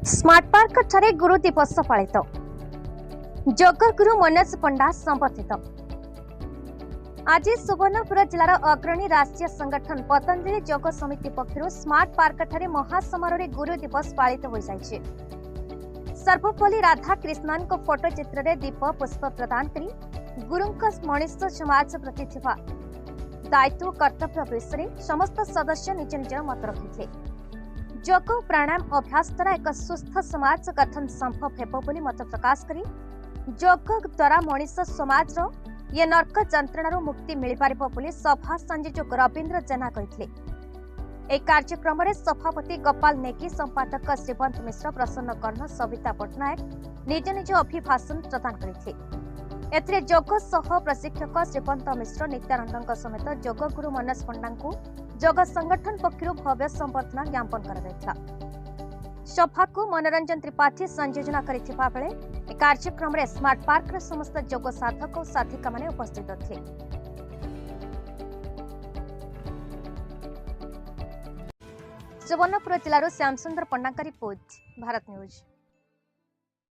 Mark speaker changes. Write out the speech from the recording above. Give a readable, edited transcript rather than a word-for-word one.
Speaker 1: Smart park ठारे गुरु दिवस पालित जगगुरु मनोज पंडा संबोधित। आज सुवर्णपुर जिलार अग्रणी राष्ट्रीय संगठन पतंजलि योग समिति पक्षर स्मार्ट पार्क ठारे महासमारोह गुरु दिवस पालित हो जाइछे। सर्वपल्ली राधा कृष्णन को फोटो चित्र रे दीप पुष्प प्रदान करी गुरुंक मनुष्य समाज प्रति थिबा दायित्व कर्तव्य विषय समस्त सदस्य निज निज मत रखिथे। योग प्राणायाम अभ्यास द्वारा एक सुस्थ समाज गठन संभव हेबो बोली मत प्रकाश करी योग द्वारा मनुष्य समाज ये नर्क जंत्रणा मुक्ति मिल पारिबो बोली सभा संयोजक रवींद्र जेना कहिथिले। एक कार्यक्रम में सभापति गोपाल नेगी, संपादक श्रीवंत मिश्र, प्रसन्न कर्ण, सविता पट्टनायक निज निज अभिभाषण प्रदान करथिले। एथिरे योग सह प्रशिक्षक श्रीवंत मिश्र, नित्यानंद समेत योग गुरु मनोज पंडा को योग संगठन पक्षर भव्य संबर्धना ज्ञापन करा। सभा को मनोरंजन त्रिपाठी संयोजना करिथिबा बेले कार्यक्रम में स्मार्ट पार्क समस्त योग साधक और साधिका माने उपस्थित थे। सुवर्णपुर जिलार श्यामसुंदर पंडा रिपोर्ट, भारत न्यूज।